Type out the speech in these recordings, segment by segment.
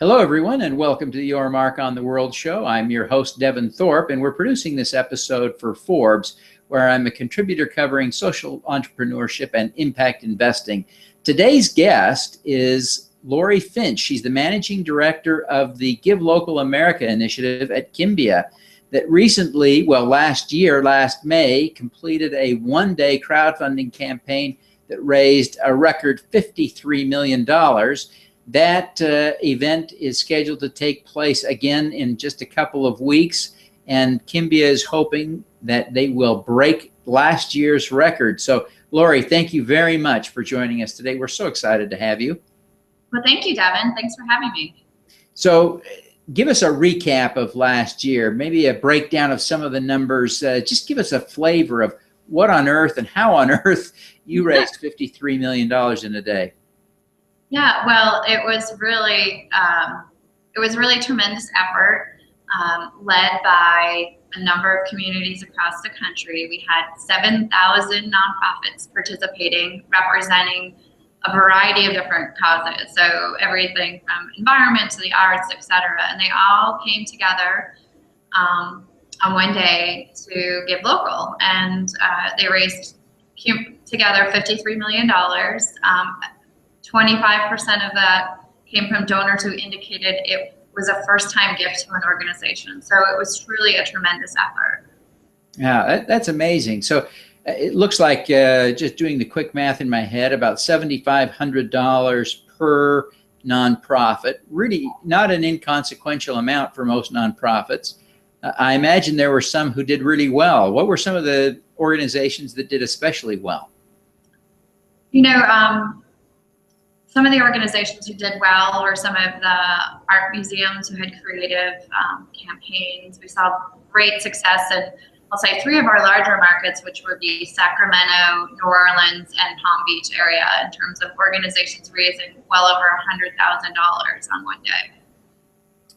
Hello, everyone, and welcome to the Your Mark on the World show. I'm your host, Devin Thorpe, and we're producing this episode for Forbes, where I'm a contributor covering social entrepreneurship and impact investing. Today's guest is Lori Finch. She's the managing director of the Give Local America initiative at Kimba that recently, last May, completed a one-day crowdfunding campaign that raised a record $53 million. That event is scheduled to take place again in just a couple of weeks, and Kimba is hoping that they will break last year's record. So, Lori, thank you very much for joining us today. We're so excited to have you. Well, thank you, Devin. Thanks for having me. So, give us a recap of last year, maybe a breakdown of some of the numbers. Just give us a flavor of what on earth and how on earth you raised $53 million in a day. Yeah, well, it was really a tremendous effort led by a number of communities across the country. We had 7,000 nonprofits participating, representing a variety of different causes. So everything from environment to the arts, etc. And they all came together on one day to give local, and they raised together $53 million. 25% of that came from donors who indicated it was a first-time gift to an organization. So it was truly a tremendous effort. Yeah, that's amazing. So it looks like, just doing the quick math in my head, about $7,500 per nonprofit. Really not an inconsequential amount for most nonprofits. I imagine there were some who did really well. What were some of the organizations that did especially well? You know, some of the organizations who did well were some of the art museums who had creative campaigns. We saw great success in, I'll say, 3 of our larger markets, which would be Sacramento, New Orleans, and Palm Beach area, in terms of organizations raising well over $100,000 on one day.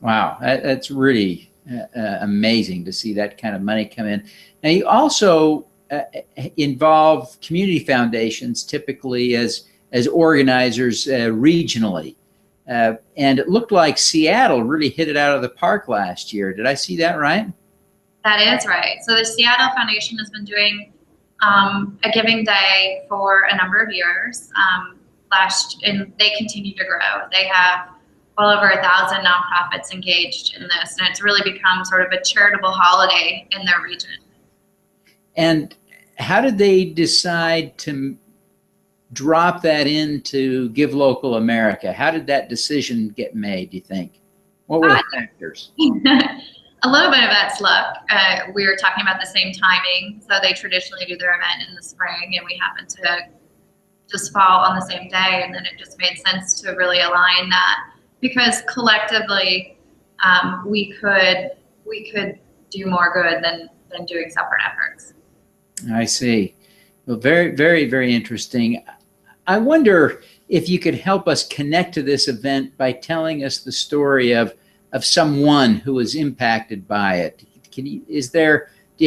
Wow, that's really amazing to see that kind of money come in. Now, you also involve community foundations typically as organizers regionally. And it looked like Seattle really hit it out of the park last year. Did I see that right? That is right. So the Seattle Foundation has been doing a giving day for a number of years. And they continue to grow. They have well over 1,000 nonprofits engaged in this, and it's really become sort of a charitable holiday in their region. And how did they decide to drop that into Give Local America? How did that decision get made, do you think? What were the factors? A little bit of that's luck. We were talking about the same timing. So they traditionally do their event in the spring, and we happened to just fall on the same day. And then it just made sense to really align that, because collectively we could do more good than doing separate efforts. I see. Well, very, very, very interesting. I wonder if you could help us connect to this event by telling us the story of someone who was impacted by it. Do you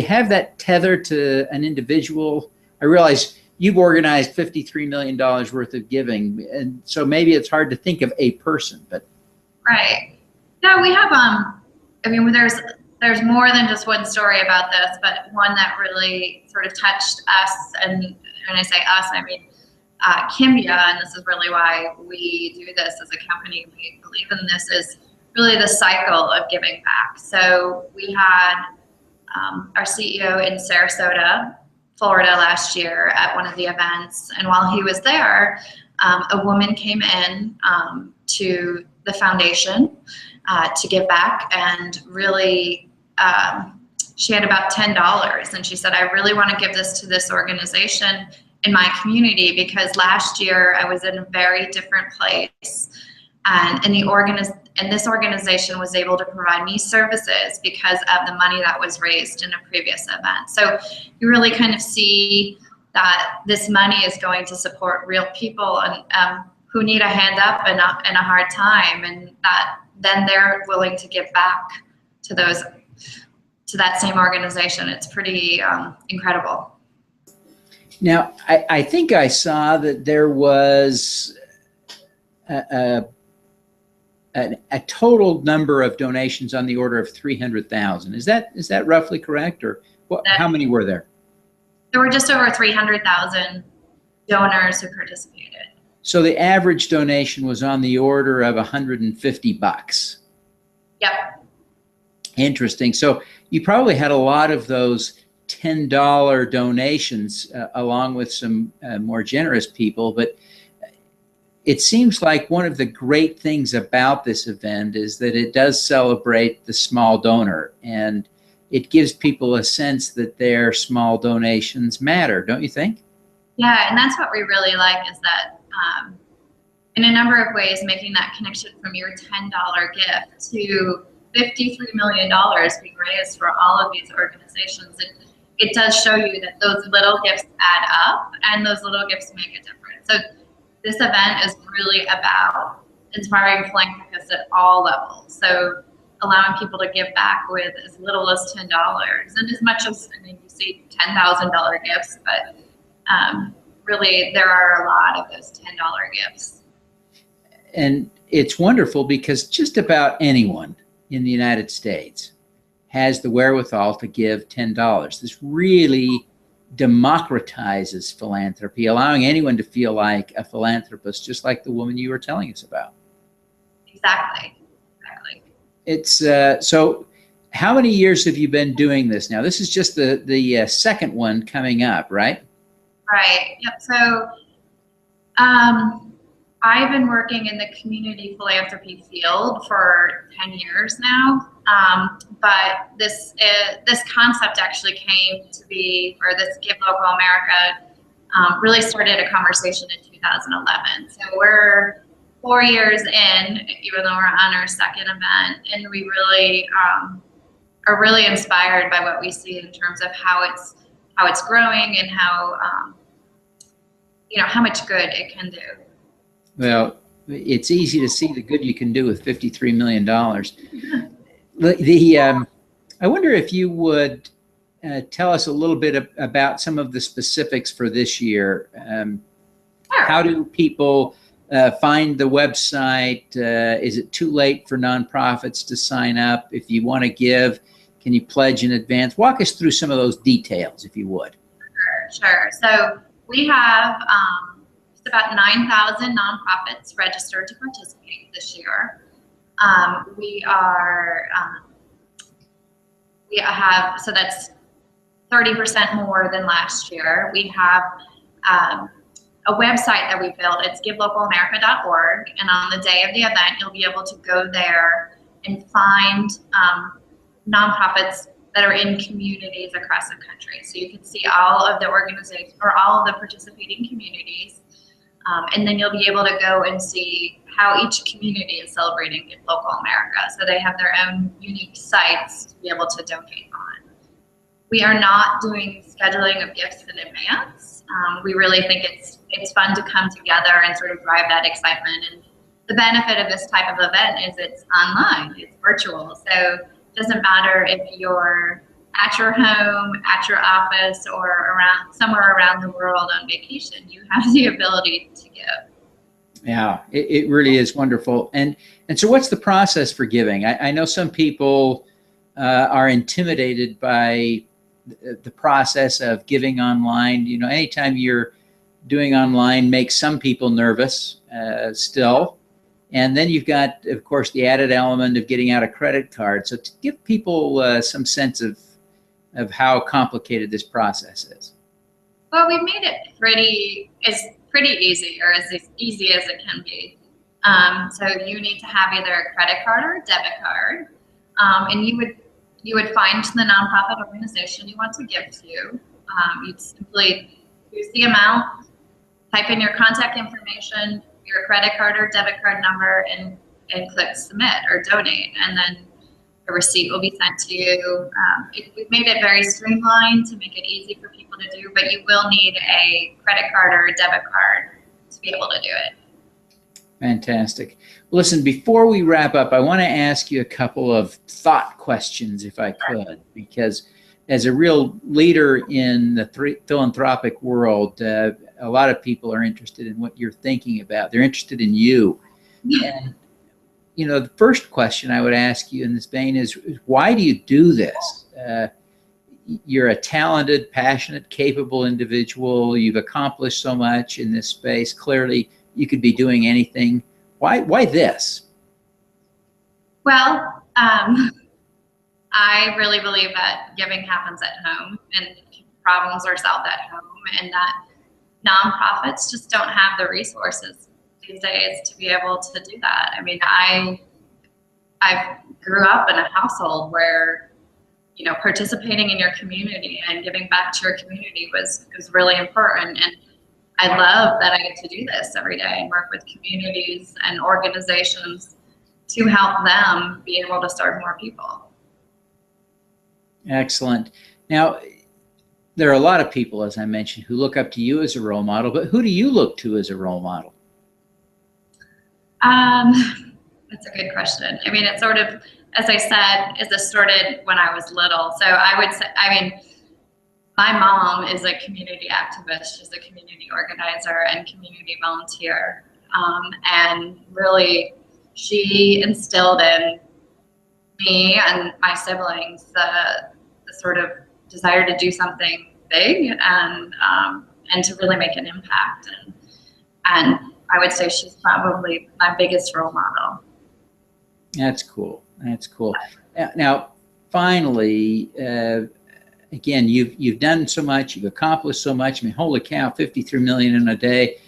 have that tether to an individual? I realize you've organized $53 million worth of giving, and so maybe it's hard to think of a person, but. Right. No, we have, there's more than just one story about this, but one that really sort of touched us. And when I say us, I mean Kimba, and this is really why we do this as a company. We believe in this, is really the cycle of giving back. So we had our CEO in Sarasota, Florida last year at one of the events, and while he was there, a woman came in to the foundation to give back, and really she had about $10, and she said, I really want to give this to this organization in my community, because last year I was in a very different place, and this organization was able to provide me services because of the money that was raised in a previous event. So you really kind of see that this money is going to support real people and who need a hand up in a hard time, and that then they're willing to give back to that same organization. It's pretty incredible. Now, I think I saw that there was a total number of donations on the order of 300,000. Is that roughly correct, or how many were there? There were just over 300,000 donors who participated. So the average donation was on the order of $150. Yep. Interesting. So you probably had a lot of those $10 donations along with some more generous people, but it seems like one of the great things about this event is that it does celebrate the small donor, and it gives people a sense that their small donations matter, don't you think? Yeah, and that's what we really like, is that in a number of ways, making that connection from your $10 gift to $53 million being raised for all of these organizations, it does show you that those little gifts add up, and those little gifts make a difference. So this event is really about inspiring philanthropists at all levels. So allowing people to give back with as little as $10, and as much as, I mean, you see $10,000 gifts, but really there are a lot of those $10 gifts. And it's wonderful because just about anyone in the United States has the wherewithal to give $10. This really democratizes philanthropy, allowing anyone to feel like a philanthropist, just like the woman you were telling us about. Exactly. It's so how many years have you been doing this now? This is just the second one coming up, right? Right. Yep. So I've been working in the community philanthropy field for 10 years now. But this concept actually came to be, or this Give Local America really started a conversation in 2011. So we're 4 years in, even though we're on our second event, and we really are really inspired by what we see in terms of how it's growing and how how much good it can do. Well, it's easy to see the good you can do with $53 million. I wonder if you would tell us a little bit about some of the specifics for this year. Sure. How do people find the website? Is it too late for nonprofits to sign up? If you want to give, can you pledge in advance? Walk us through some of those details, if you would. Sure. So we have just about 9,000 nonprofits registered to participate this year. We have, so that's 30% more than last year. We have a website that we built. It's givelocalamerica.org, and on the day of the event, you'll be able to go there and find nonprofits that are in communities across the country. So you can see all of the organizations or all of the participating communities, and then you'll be able to go and see how each community is celebrating Give Local America. So they have their own unique sites to be able to donate on. We are not doing scheduling of gifts in advance. We really think it's fun to come together and sort of drive that excitement. And the benefit of this type of event is it's online, it's virtual. So it doesn't matter if you're at your home, at your office, or somewhere around the world on vacation, you have the ability to give. Yeah, it really is wonderful. And so what's the process for giving? I know some people are intimidated by the process of giving online. You know, anytime you're doing online makes some people nervous still. And then you've got, of course, the added element of getting out a credit card. So to give people some sense of how complicated this process is. Well, we've made it pretty easy, or as easy as it can be. So you need to have either a credit card or a debit card, and you would find the nonprofit organization you want to give to. You'd simply use the amount, type in your contact information, your credit card or debit card number, and click submit or donate, and then a receipt will be sent to you. We've made it very streamlined to make it easy for people to do, but you will need a credit card or a debit card to be able to do it. Fantastic. Listen, before we wrap up, I want to ask you a couple of thought questions, if I could, because as a real leader in the philanthropic world, a lot of people are interested in what you're thinking about. They're interested in you. And the first question I would ask you in this vein is why do you do this? You're a talented, passionate, capable individual. You've accomplished so much in this space. Clearly, you could be doing anything. Why this? Well, I really believe that giving happens at home and problems are solved at home, and that nonprofits just don't have the resources these days to be able to do that. I mean, I grew up in a household where, participating in your community and giving back to your community was really important. And I love that I get to do this every day and work with communities and organizations to help them be able to serve more people. Excellent. Now, there are a lot of people, as I mentioned, who look up to you as a role model, but who do you look to as a role model? That's a good question. I mean, it's sort of, as I said, this started when I was little. So I would say, my mom is a community activist. She's a community organizer and community volunteer. And really, she instilled in me and my siblings the sort of desire to do something big and to really make an impact. And I would say she's probably my biggest role model. That's cool. That's cool. Now, finally, again, you've done so much, you've accomplished so much. I mean, holy cow, 53 million in a day.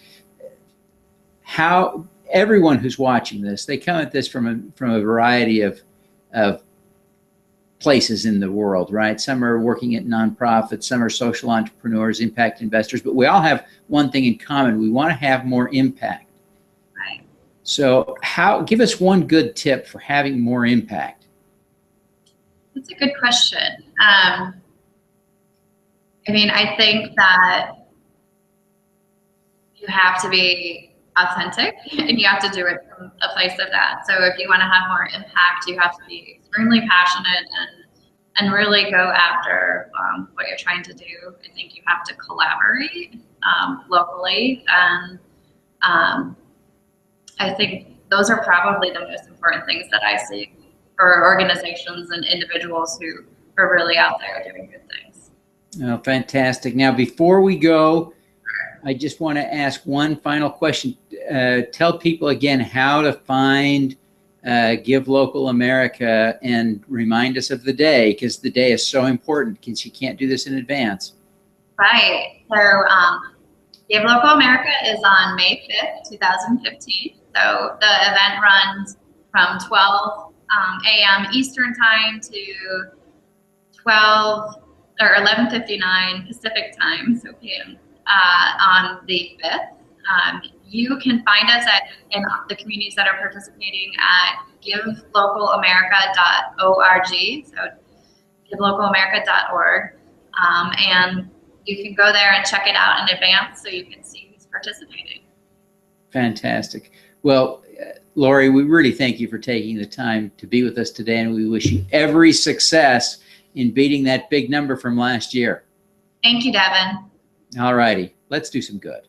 How everyone who's watching this, they come at this from a variety of places in the world, right? Some are working at nonprofits, some are social entrepreneurs, impact investors, but we all have one thing in common. We want to have more impact. Right. So give us one good tip for having more impact. That's a good question. I think that you have to be authentic and you have to do it from a place of that. So if you want to have more impact, you have to be extremely passionate and really go after what you're trying to do. I think you have to collaborate locally, and I think those are probably the most important things that I see for organizations and individuals who are really out there doing good things. Oh, fantastic. Now, before we go, I just want to ask one final question. Tell people again how to find Give Local America and remind us of the day, because the day is so important because you can't do this in advance. Right. So Give Local America is on May 5th, 2015. So the event runs from 12 a.m. Eastern Time to 11:59 Pacific Time, so p.m. On the 5th. You can find us in the communities that are participating at givelocalamerika.org, so givelocalamerika.org, and you can go there and check it out in advance so you can see who's participating. Fantastic. Well, Lori, we really thank you for taking the time to be with us today, and we wish you every success in beating that big number from last year. Thank you, Devin. All righty. Let's do some good.